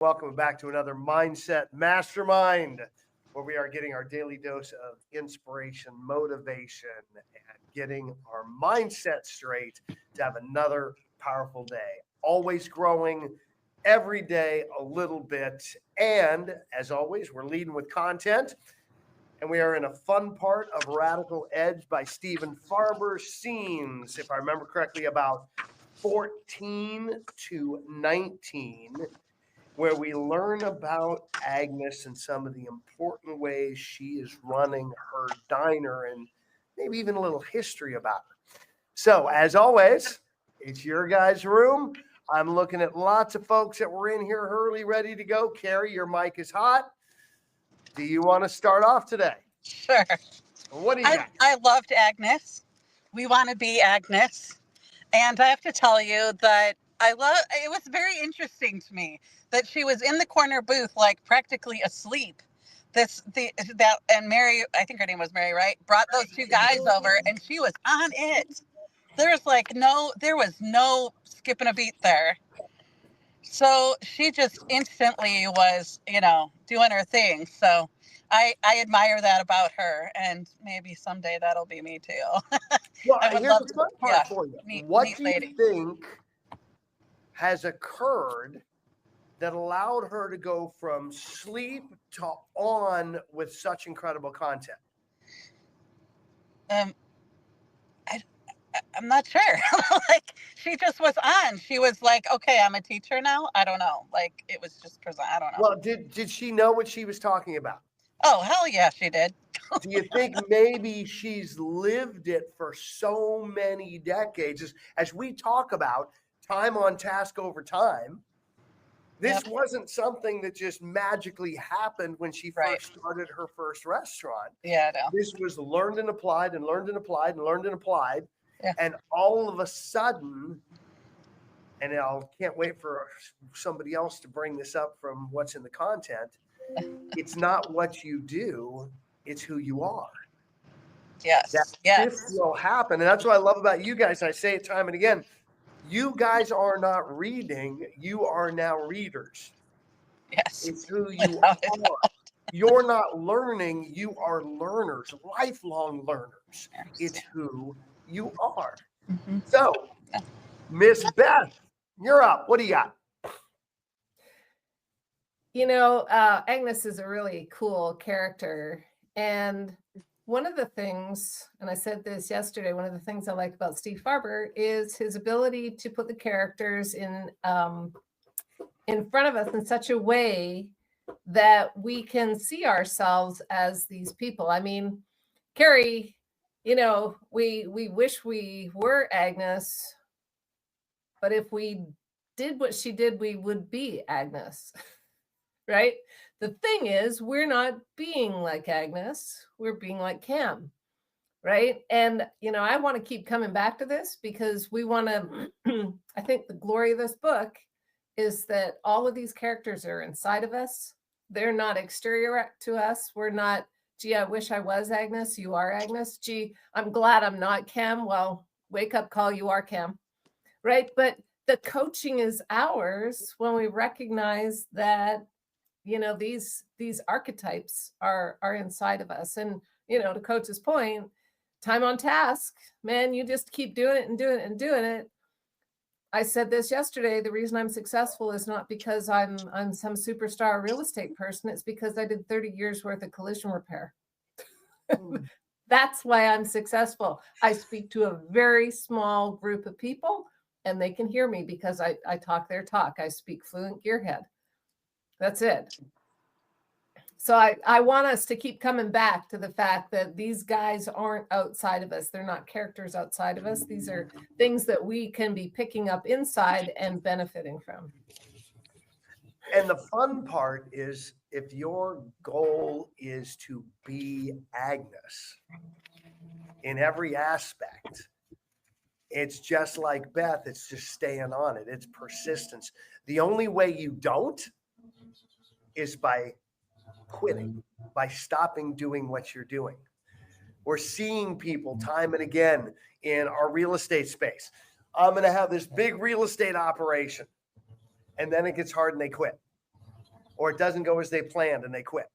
Welcome back to another Mindset Mastermind, where we are getting our daily dose of inspiration, motivation, and getting our mindset straight to have another powerful day. Always growing every day a little bit. And as always, we're leading with content. And we are in a fun part of Radical Edge by Stephen Farber, scenes, if I remember correctly, about 14 to 19, where we learn about Agnes and some of the important ways she is running her diner and maybe even a little history about her. So, as always, it's your guys' room. I'm looking at lots of folks that were in here early, ready to go. Carrie, your mic is hot. Do you want to start off today? Sure. What do you got? I loved Agnes. We want to be Agnes. And I have to tell you that it was very interesting to me that she was in the corner booth, like practically asleep. And Mary, I think her name was Mary, right? Brought those two guys over and she was on it. There was no skipping a beat there. So she just instantly was, doing her thing. So I admire that about her, and maybe someday that'll be me too. Well, here's the fun part for you. What do you think has occurred that allowed her to go from sleep to on with such incredible content? I'm not sure. Like, she just was on. She was like, okay, I'm a teacher now. I don't know. Like, it was just present. I don't know. Well, did she know what she was talking about? Oh, hell yeah, she did. Do you think maybe she's lived it for so many decades? As we talk about time on task over time, this wasn't something that just magically happened when she first started her first restaurant. Yeah, I know. This was learned and applied and learned and applied and learned and applied. Yeah. And all of a sudden, and I can't wait for somebody else to bring this up from what's in the content, it's not what you do, it's who you are. Yes. That shift will happen. And that's what I love about you guys. And I say it time and again. You guys are not reading. You are now readers. Yes. It's who you are. You're not learning. You are learners, lifelong learners. It's who you are. Mm-hmm. So, Miss Beth, you're up. What do you got? Agnes is a really cool character. And one of the things, and I said this yesterday, one of the things I like about Steve Farber is his ability to put the characters in front of us in such a way that we can see ourselves as these people. I mean, Carrie, we wish we were Agnes, but if we did what she did, we would be Agnes, right? The thing is, we're not being like Agnes, we're being like Cam, right? And, I want to keep coming back to this because we want to, I think the glory of this book is that all of these characters are inside of us. They're not exterior to us. We're not, gee, I wish I was Agnes. You are Agnes. Gee, I'm glad I'm not Cam. Well, wake up call, you are Cam, right? But the coaching is ours when we recognize that, these archetypes are inside of us. And, to Coach's point, time on task, man, you just keep doing it and doing it and doing it. I said this yesterday. The reason I'm successful is not because I'm some superstar real estate person. It's because I did 30 years worth of collision repair. That's why I'm successful. I speak to a very small group of people and they can hear me because I talk their talk. I speak fluent gearhead. That's it. So I want us to keep coming back to the fact that these guys aren't outside of us. They're not characters outside of us. These are things that we can be picking up inside and benefiting from. And the fun part is if your goal is to be Agnes in every aspect, it's just like Beth. It's just staying on it. It's persistence. The only way you don't is by quitting, by stopping doing what you're doing. We're seeing people time and again in our real estate space. I'm going to have this big real estate operation. And then it gets hard and they quit. or it doesn't go as they planned and they quit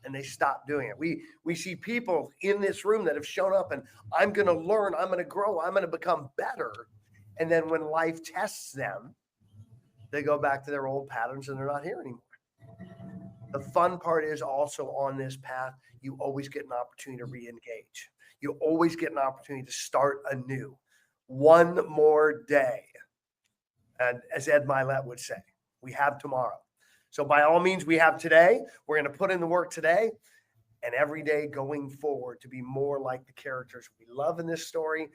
and they stop doing it. We see people in this room that have shown up and I'm going to learn, I'm going to grow, I'm going to become better. And then when life tests them, they go back to their old patterns and they're not here anymore. The fun part is also on this path, you always get an opportunity to re-engage. You always get an opportunity to start anew. One more day. And as Ed Milet would say, we have tomorrow. So by all means, we have today. We're going to put in the work today and every day going forward to be more like the characters we love in this story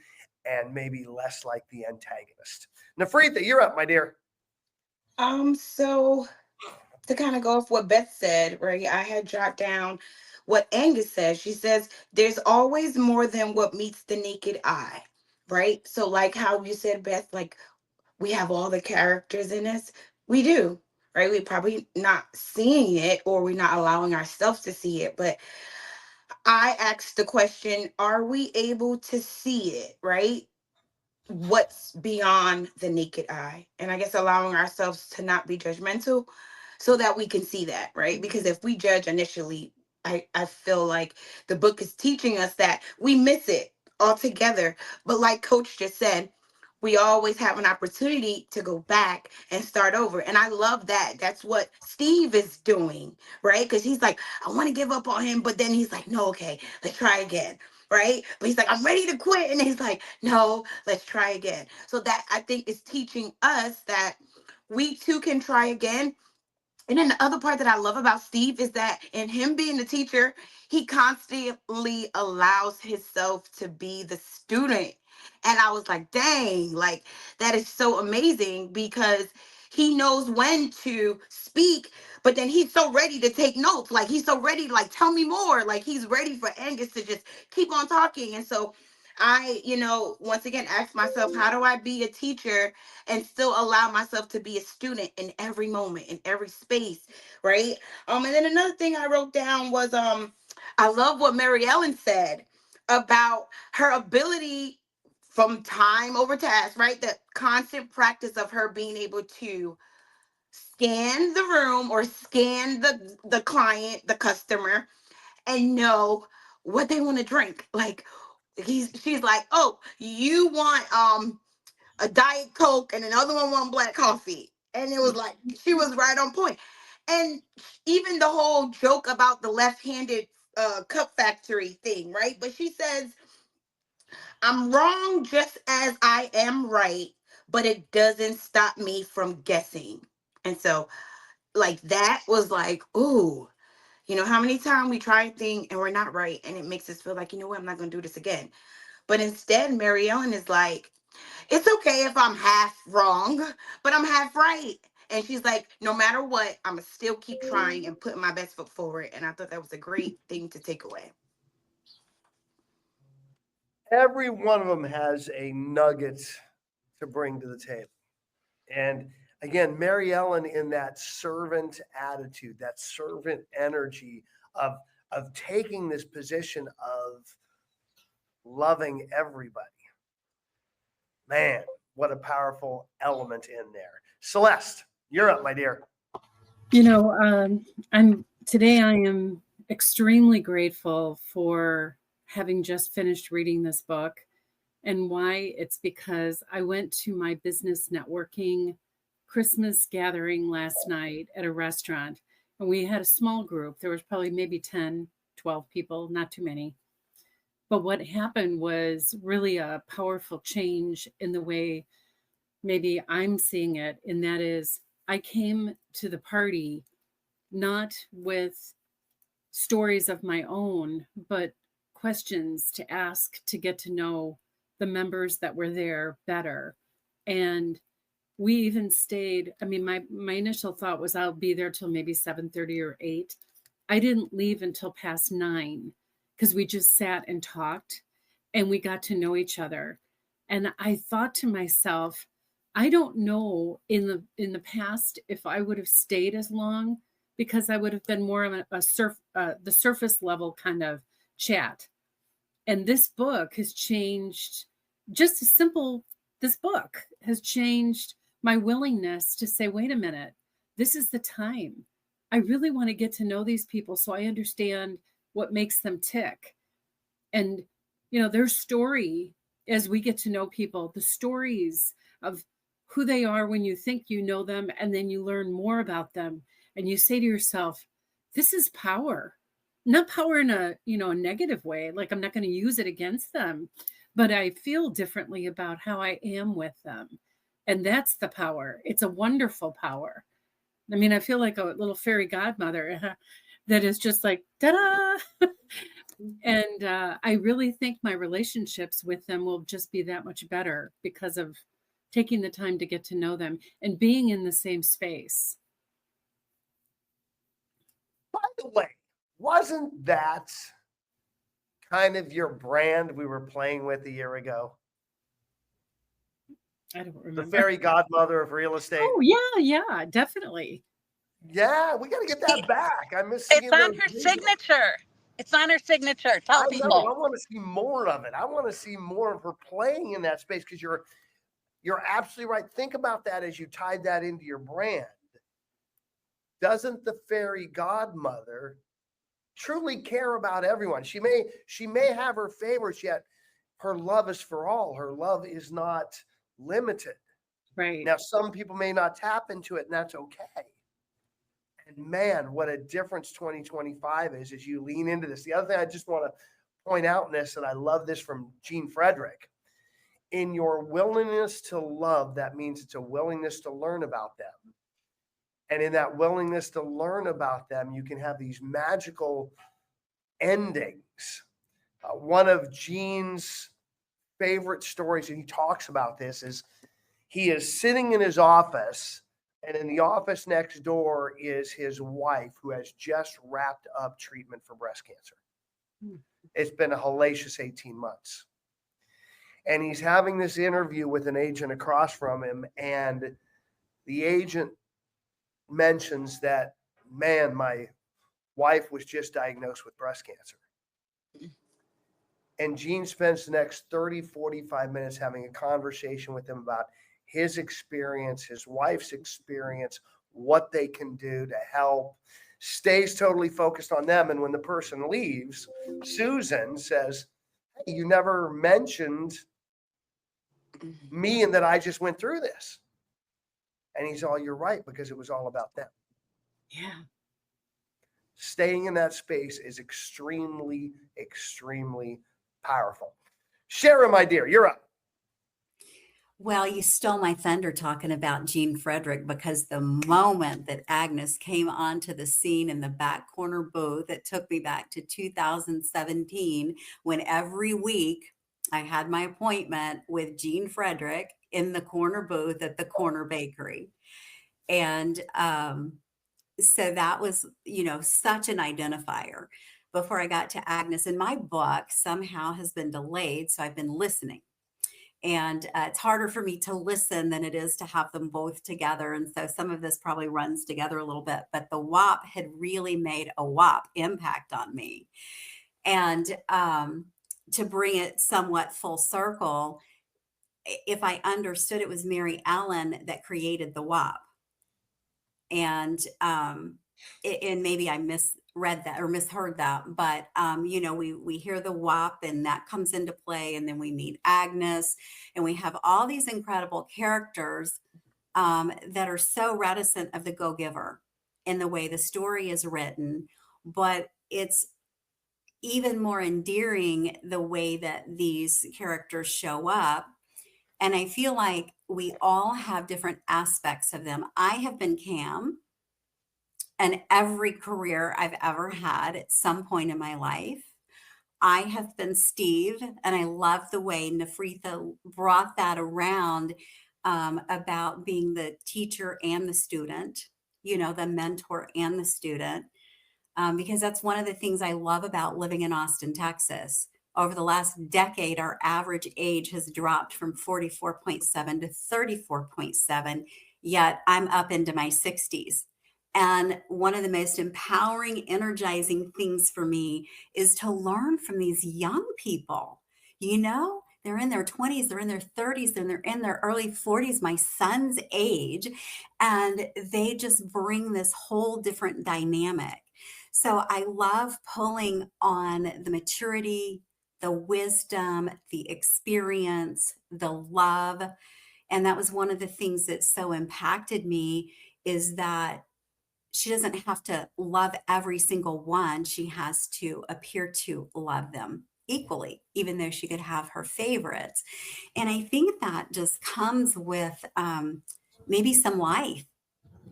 and maybe less like the antagonist. Nafritha, you're up, my dear. So to kind of go off what Beth said, right? I had jotted down what Angus says. She says, there's always more than what meets the naked eye, right? So like how you said, Beth, like we have all the characters in us. We do, right? We're probably not seeing it or we're not allowing ourselves to see it. But I asked the question, are we able to see it, right? What's beyond the naked eye? And I guess allowing ourselves to not be judgmental so that we can see that, right? Because if we judge initially, I feel like the book is teaching us that we miss it altogether. But like Coach just said, we always have an opportunity to go back and start over. And I love that. That's what Steve is doing, right? Because he's like, I want to give up on him. But then he's like, no, okay, let's try again, right? But he's like, I'm ready to quit. And he's like, no, let's try again. So that I think is teaching us that we too can try again. And then the other part that I love about Steve is that in him being the teacher, he constantly allows himself to be the student. And I was like, dang, like that is so amazing because he knows when to speak, but then he's so ready to take notes. Like he's so ready, like, tell me more. Like he's ready for Angus to just keep on talking. And so I, once again, asked myself, how do I be a teacher and still allow myself to be a student in every moment, in every space, right? And then another thing I wrote down was I love what Mary Ellen said about her ability from time over task, right? The constant practice of her being able to scan the room or scan the client, the customer, and know what they want to drink. Like she's like, oh, you want a Diet Coke and another one want black coffee. And it was like, she was right on point. And even the whole joke about the left-handed cup factory thing, right? But she says, I'm wrong just as I am right, but it doesn't stop me from guessing. And so like that was like, ooh, how many times we try a thing and we're not right and it makes us feel like, you know what, I'm not going to do this again. But instead, Mary Ellen is like, it's okay if I'm half wrong, but I'm half right. And she's like, no matter what, I'm going to still keep trying and putting my best foot forward. And I thought that was a great thing to take away. Every one of them has a nugget to bring to the table. And again, Mary Ellen in that servant attitude, that servant energy of taking this position of loving everybody. Man, what a powerful element in there. Celeste, you're up, my dear. I am extremely grateful for having just finished reading this book. And why? It's because I went to my business networking Christmas gathering last night at a restaurant, and we had a small group. There was probably maybe 10, 12 people, not too many. But what happened was really a powerful change in the way maybe I'm seeing it. And that is, I came to the party not with stories of my own, but questions to ask to get to know the members that were there better. And we even stayed. I mean, my initial thought was I'll be there till maybe 7:30 or 8. I didn't leave until past 9 because we just sat and talked and we got to know each other. And I thought to myself, I don't know in the past if I would have stayed as long, because I would have been more of the surface level kind of chat. And this book has changed, this book has changed my willingness to say, wait a minute, this is the time. I really want to get to know these people so I understand what makes them tick. And, their story, as we get to know people, the stories of who they are when you think you know them, and then you learn more about them, and you say to yourself, this is power. Not power in a negative way, like I'm not going to use it against them, but I feel differently about how I am with them. And that's the power. It's a wonderful power. I mean, I feel like a little fairy godmother that is just like, ta-da! And I really think my relationships with them will just be that much better because of taking the time to get to know them and being in the same space. By the way, wasn't that kind of your brand we were playing with a year ago? I don't The remember. fairy godmother of real estate. Oh, yeah, definitely. Yeah, we got to get that back. I miss seeing It's on those her videos. signature. It's on her signature. Tell I know. people. I want to see more of it. I want to see more of her playing in that space because you're absolutely right. Think about that as you tied that into your brand. Doesn't the fairy godmother truly care about everyone? She may have her favorites, yet her love is for all. Her love is not limited. Right. Now, some people may not tap into it, and that's okay. And man, what a difference 2025 is as you lean into this. The other thing I just want to point out in this, and I love this from Gene Frederick, in your willingness to love, that means it's a willingness to learn about them. And in that willingness to learn about them, you can have these magical endings. One of Gene's favorite stories, and he talks about this, is he is sitting in his office, and in the office next door is his wife who has just wrapped up treatment for breast cancer. It's been a hellacious 18 months. And he's having this interview with an agent across from him, and the agent mentions that, man, my wife was just diagnosed with breast cancer. And Gene spends the next 30, 45 minutes having a conversation with him about his experience, his wife's experience, what they can do to help, stays totally focused on them. And when the person leaves, Susan says, hey, you never mentioned me and that I just went through this. And he's all, you're right, because it was all about them. Yeah. Staying in that space is extremely, extremely powerful. Sharon, my dear, you're up. Well, you stole my thunder talking about Gene Frederick, because the moment that Agnes came onto the scene in the back corner booth, it took me back to 2017, when every week I had my appointment with Gene Frederick in the corner booth at the corner bakery. And so that was, such an identifier before I got to Agnes. And my book somehow has been delayed, so I've been listening. And it's harder for me to listen than it is to have them both together. And so some of this probably runs together a little bit, but the WAP had really made a WAP impact on me. And to bring it somewhat full circle, if I understood, it was Mary Ellen that created the WAP. And maybe I misread that or misheard that, but we hear the WAP and that comes into play, and then we meet Agnes, and we have all these incredible characters that are so reticent of the go-giver in the way the story is written, but it's even more endearing the way that these characters show up. And I feel like we all have different aspects of them. I have been Cam, and every career I've ever had at some point in my life. I have been Steve, and I love the way Nafritha brought that around about being the teacher and the student, the mentor and the student, because that's one of the things I love about living in Austin, Texas. Over the last decade, our average age has dropped from 44.7 to 34.7, yet I'm up into my 60s. And one of the most empowering, energizing things for me is to learn from these young people. They're in their 20s, they're in their 30s, they're in their early 40s, my son's age, and they just bring this whole different dynamic. So I love pulling on the maturity, the wisdom, the experience, the love. And that was one of the things that so impacted me, is that she doesn't have to love every single one. She has to appear to love them equally, even though she could have her favorites. And I think that just comes with maybe some life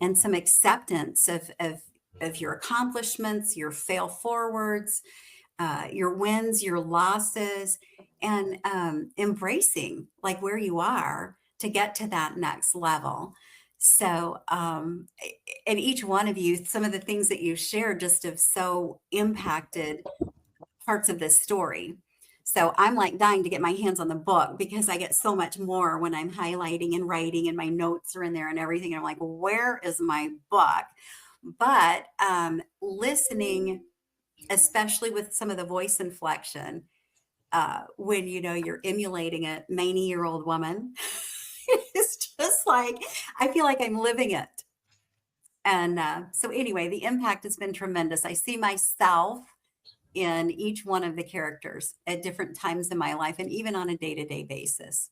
and some acceptance of your accomplishments, your fail forwards, your wins, your losses, and embracing like where you are to get to that next level. So, and each one of you, some of the things that you shared just have so impacted parts of this story. So I'm like dying to get my hands on the book, because I get so much more when I'm highlighting and writing, and my notes are in there and everything. And I'm like, where is my book? But listening, especially with some of the voice inflection, when you're emulating a 90-year-old woman, it's just like I feel like I'm living it. And so anyway, the impact has been tremendous. I see myself in each one of the characters at different times in my life, and even on a day-to-day basis.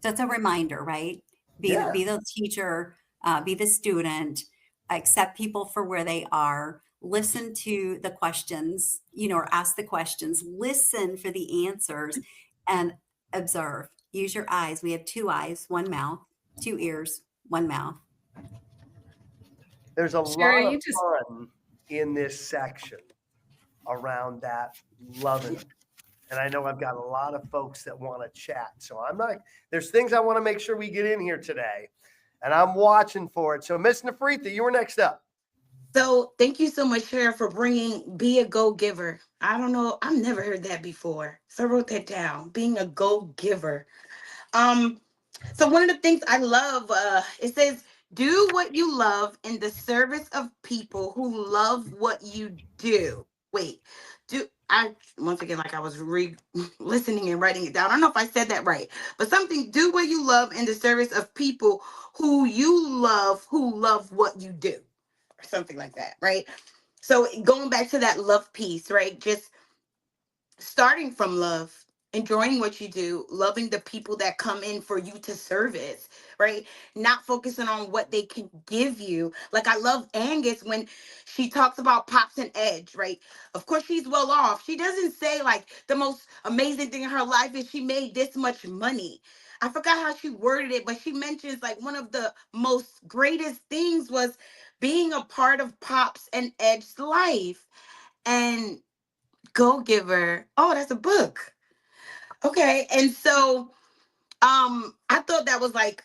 So it's a reminder, right? Be the teacher, be the student, accept people for where they are, listen to the questions, or ask the questions, listen for the answers, and observe. Use your eyes. We have 2 eyes, 1 mouth, 2 ears, 1 mouth. There's a Sherry, lot you of just fun in this section around that loving. And I know I've got a lot of folks that want to chat. So there's things I want to make sure we get in here today. And I'm watching for it. So Miss Nafritha, you were next up. So thank you so much, Sharon, for bringing Be a Go-Giver. I don't know. I've never heard that before. So I wrote that down. Being a go-giver. So one of the things I love, it says, do what you love in the service of people who love what you do. Wait, once again, like I was listening and writing it down. I don't know if I said that right, but do what you love in the service of people who love what you do, or something like that, right? So going back to that love piece, right? Just starting from love, enjoying what you do, loving the people that come in for you to service, right? Not focusing on what they can give you. Like I love Angus when she talks about Pops and Edge, right? Of course she's well off. She doesn't say like the most amazing thing in her life is she made this much money. I forgot how she worded it, but she mentions like one of the most greatest things was being a part of Pops and Edge's life. And Go-Giver. Oh, that's a book. Okay. And so I thought that was like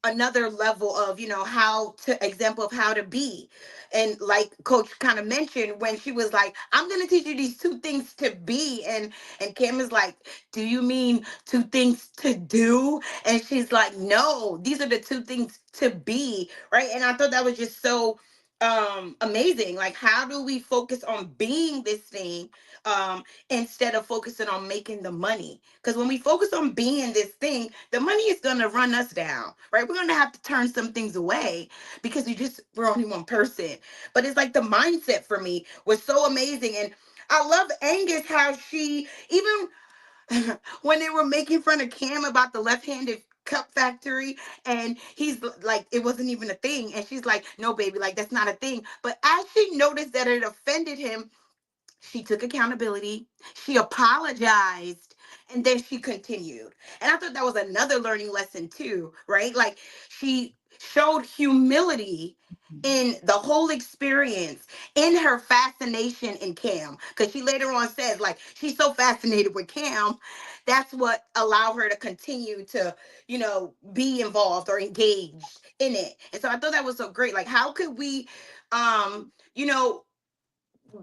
another level of, example of how to be. And like Coach kind of mentioned when she was like, I'm gonna teach you these 2 things to be. And Kim is like, do you mean 2 things to do? And she's like, no, these are the 2 things to be, right? And I thought that was just so amazing. Like, how do we focus on being this thing instead of focusing on making the money? Because when we focus on being this thing, the money is going to run us down, right? We're going to have to turn some things away because we're only one person. But it's like the mindset for me was so amazing. And I love Angus, how she, even when they were making fun of Cam about the left-handed cup factory, and he's like, it wasn't even a thing, and she's like, no baby, like that's not a thing. But as she noticed that it offended him, she took accountability, she apologized, and then she continued. And I thought that was another learning lesson too, right? Like she showed humility in the whole experience, in her fascination in Cam. Because she later on says, like, she's so fascinated with Cam, that's what allowed her to continue to, be involved or engaged in it. And so I thought that was so great. Like, how could we, you know,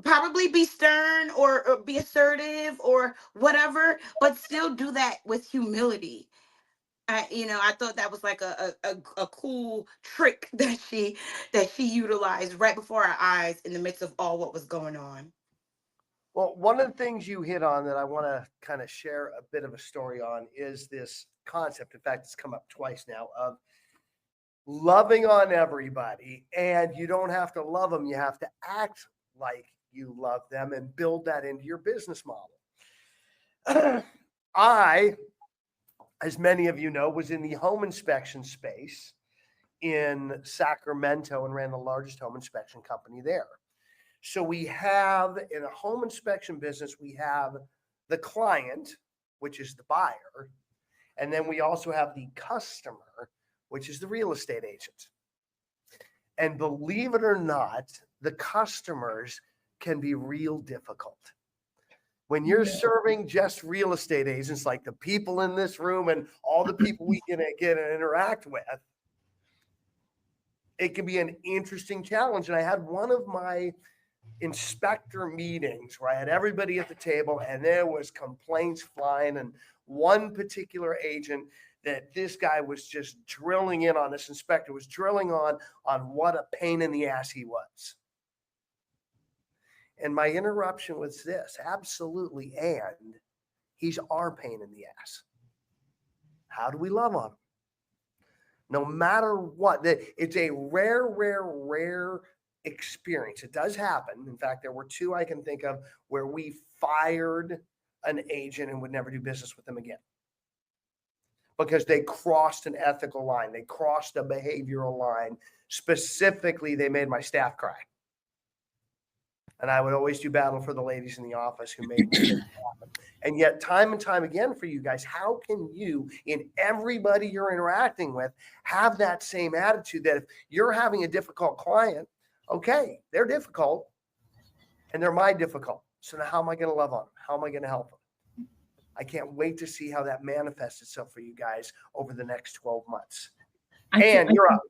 probably be stern or be assertive or whatever, but still do that with humility. I thought that was like a cool trick that she utilized right before our eyes in the midst of all what was going on. Well, one of the things you hit on that I want to kind of share a bit of a story on is this concept. In fact, it's come up twice now of loving on everybody. And you don't have to love them. You have to act like you love them and build that into your business model. I, as many of you know, was in the home inspection space in Sacramento and ran the largest home inspection company there. So we have, in a home inspection business, we have the client, which is the buyer, and then we also have the customer, which is the real estate agent. And believe it or not, the customers can be real difficult. When you're serving just real estate agents, like the people in this room and all the people we get and interact with, it can be an interesting challenge. And I had one of my inspector meetings where I had everybody at the table and there was complaints flying, and one particular agent that this guy was just drilling in on, this inspector was drilling on what a pain in the ass he was. And my interruption was this: absolutely. And he's our pain in the ass. How do we love on him? No matter what, it's a rare experience. It does happen. In fact, there were two I can think of where we fired an agent and would never do business with them again because they crossed an ethical line. They crossed a behavioral line. Specifically, they made my staff cry. And I would always do battle for the ladies in the office who made mistakes happen. And yet, time and time again for you guys, how can you, in everybody you're interacting with, have that same attitude that if you're having a difficult client, okay, they're difficult and they're my difficult. So now how am I going to love on them? How am I going to help them? I can't wait to see how that manifests itself for you guys over the next 12 months. And you're up.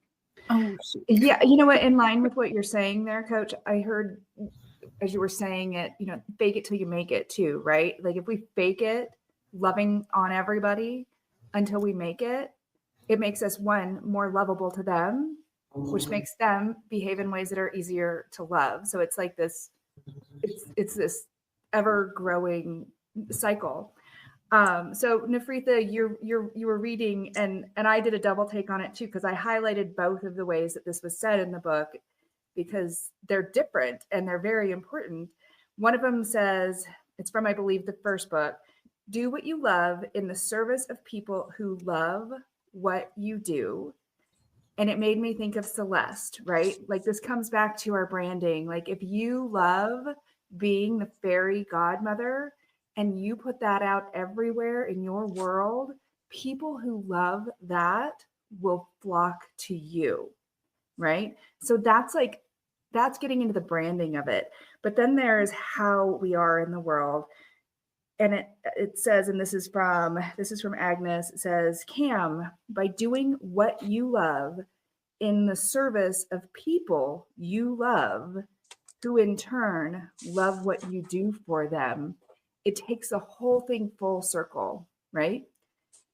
Oh, yeah. You know what? In line with what you're saying there, Coach, I heard as you were saying it, fake it till you make it too, right? Like if we fake it, loving on everybody until we make it, it makes us more lovable to them, which makes them behave in ways that are easier to love. So it's like this, it's this ever growing cycle. So Nafritha, you were reading and I did a double take on it too, because I highlighted both of the ways that this was said in the book because they're different and they're very important. One of them says, it's from, I believe, the first book, do what you love in the service of people who love what you do. And it made me think of Celeste, right? Like this comes back to our branding. Like if you love being the fairy godmother and you put that out everywhere in your world, people who love that will flock to you, right? So that's getting into the branding of it. But then there's how we are in the world. And it says, and this is from Agnes, it says, Cam, by doing what you love in the service of people you love, who in turn love what you do for them, it takes the whole thing full circle, right?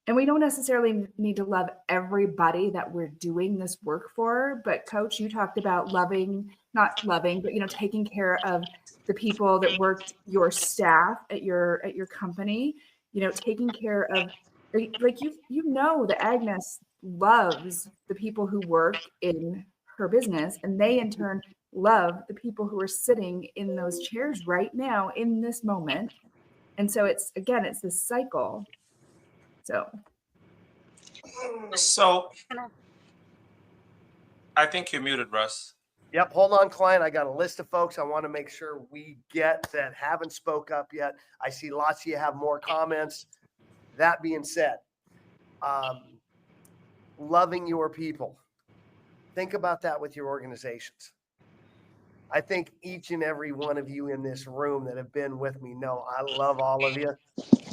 And we don't necessarily need to love everybody that we're doing this work for. But Coach, you talked about not loving, but taking care of the people that worked, your staff at your company, taking care of, like that Agnes loves the people who work in her business, and they in turn love the people who are sitting in those chairs right now in this moment. And so it's this cycle. So I think you're muted, Russ. Yep. Hold on, client. I got a list of folks I want to make sure we get that haven't spoke up yet. I see lots of you have more comments. That being said, loving your people. Think about that with your organizations. I think each and every one of you in this room that have been with me know I love all of you.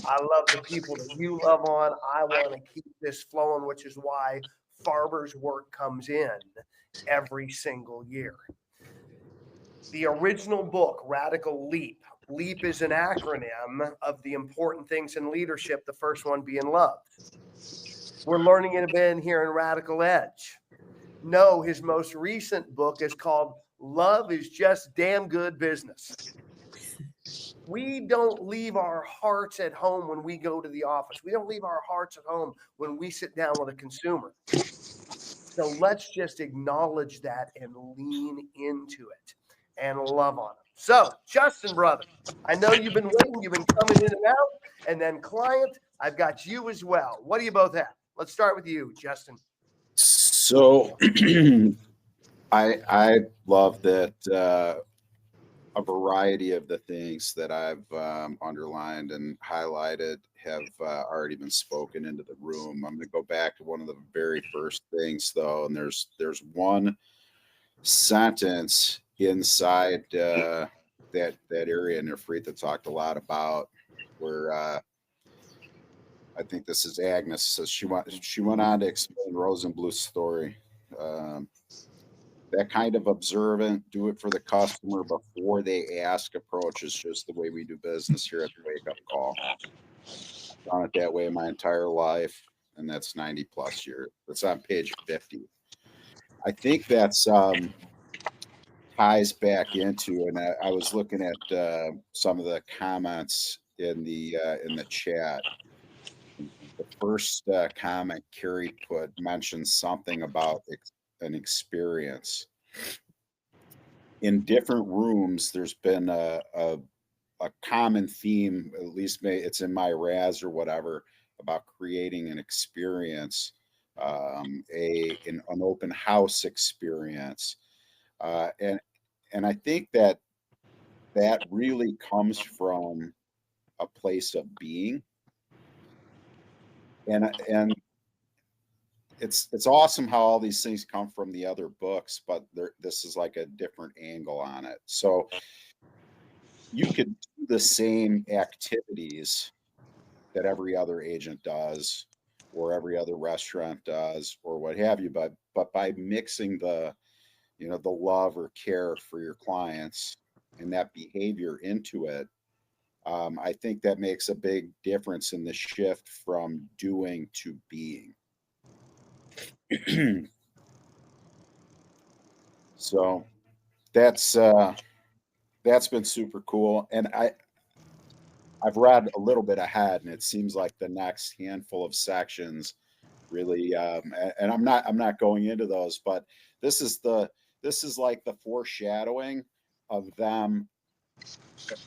I love the people that you love on. I want to keep this flowing, which is why Farber's work comes in every single year. The original book, Radical Leap. LEAP is an acronym of the important things in leadership, the first one being love. We're learning it a bit here in Radical Edge. No, his most recent book is called Love is Just Damn Good Business. We don't leave our hearts at home when we go to the office. We don't leave our hearts at home when we sit down with a consumer. So let's just acknowledge that and lean into it and love on them. So, Justin, brother, I know you've been waiting. You've been coming in and out. And then, client, I've got you as well. What do you both have? Let's start with you, Justin. So I love that a variety of the things that I've underlined and highlighted have already been spoken into the room. I'm going to go back to one of the very first things, though, and there's one sentence inside that area, and Nefrita talked a lot about, where I think this is Agnes. So she went on to explain Rosenbluth's story. That kind of observant, do it for the customer before they ask approach is just the way we do business here at the Wake Up Call. I've done it that way my entire life, and that's 90 plus years. That's on page 50. I think that's ties back into, and I was looking at some of the comments in the chat. The first comment Carrie mentioned something about an experience. In different rooms, there's been a common theme, at least it's in my RAS or whatever, about creating an experience, an open house experience. And I think that really comes from a place of being. And it's awesome how all these things come from the other books, but this is like a different angle on it. So you could do the same activities that every other agent does, or every other restaurant does, or what have you, but by mixing the love or care for your clients and that behavior into it, I think that makes a big difference in the shift from doing to being. So that's been super cool. And I've read a little bit ahead, and it seems like the next handful of sections really, and I'm not going into those, but this is like the foreshadowing of them,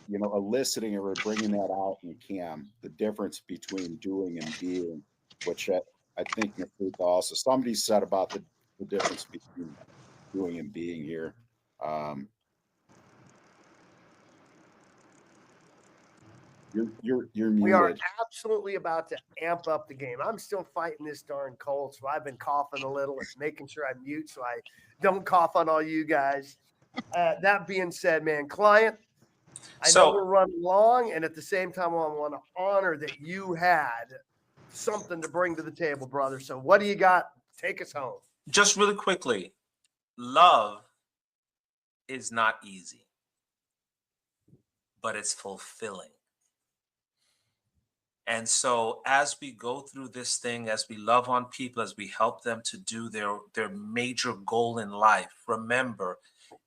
eliciting or bringing that out in Cam, the difference between doing and being, which I think also somebody said about the difference between doing and being here. You're muted. We are absolutely about to amp up the game. I'm still fighting this darn cold, so I've been coughing a little and making sure I mute so I don't cough on all you guys. That being said, man, client, I know we're running long, and at the same time, I want to honor that you had something to bring to the table, brother. So what do you got? Take us home. Just really quickly, love is not easy, but it's fulfilling. And so as we go through this thing, as we love on people, as we help them to do their major goal in life, remember,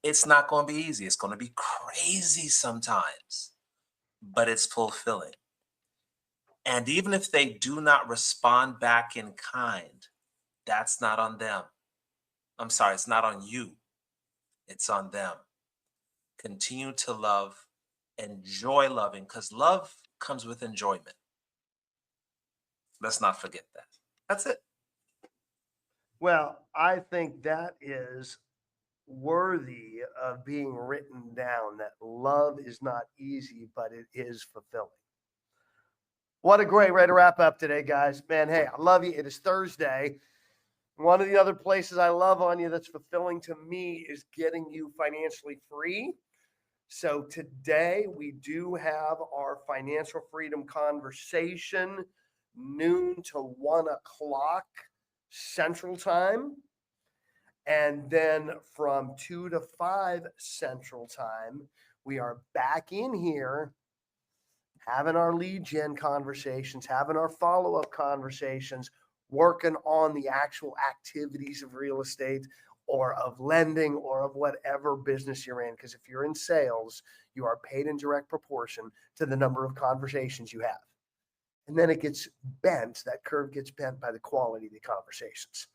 it's not going to be easy. It's going to be crazy sometimes, but it's fulfilling. And even if they do not respond back in kind, that's not on them. I'm sorry, it's not on you. It's on them. Continue to love, enjoy loving, because love comes with enjoyment. Let's not forget that. That's it. Well, I think that is worthy of being written down, that love is not easy, but it is fulfilling. What a great way to wrap up today, guys. Man, hey, I love you. It is Thursday. One of the other places I love on you that's fulfilling to me is getting you financially free. So today we do have our financial freedom conversation, noon to 1 o'clock Central Time. And then from 2 to 5 Central Time, we are back in here having our lead gen conversations, having our follow-up conversations, working on the actual activities of real estate, or of lending or of whatever business you're in. Because if you're in sales, you are paid in direct proportion to the number of conversations you have. And then it gets bent. That curve gets bent by the quality of the conversations.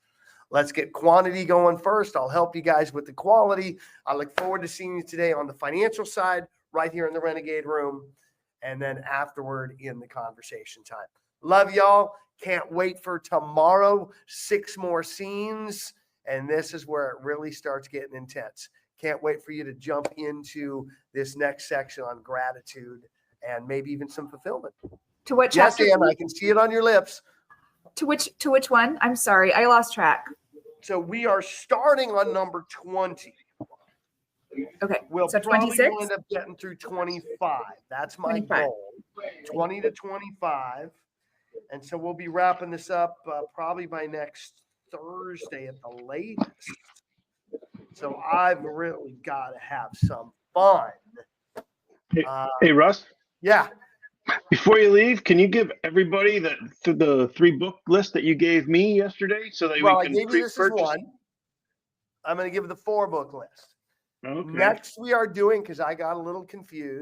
Let's get quantity going first. I'll help you guys with the quality. I look forward to seeing you today on the financial side, right here in the Renegade Room, and then afterward in the conversation time. Love y'all. Can't wait for tomorrow. 6 more scenes, and this is where it really starts getting intense. Can't wait for you to jump into this next section on gratitude and maybe even some fulfillment. To what Yes, chapter? Ann, I can see it on your lips. To which one? I'm sorry, I lost track. So we are starting on number 20. Okay, We'll so probably 26. wind up getting through 25. That's my 25. goal. 20 to 25. And so we'll be wrapping this up probably by next Thursday at the latest. So I've really got to have some fun. Hey, Russ, Yeah. before you leave, can you give everybody the 3-book list that you gave me yesterday so that Well, we I can gave you this as pre-purchase? one. I'm going to give the 4-book list. Okay. Next, we are doing, because I got a little confused,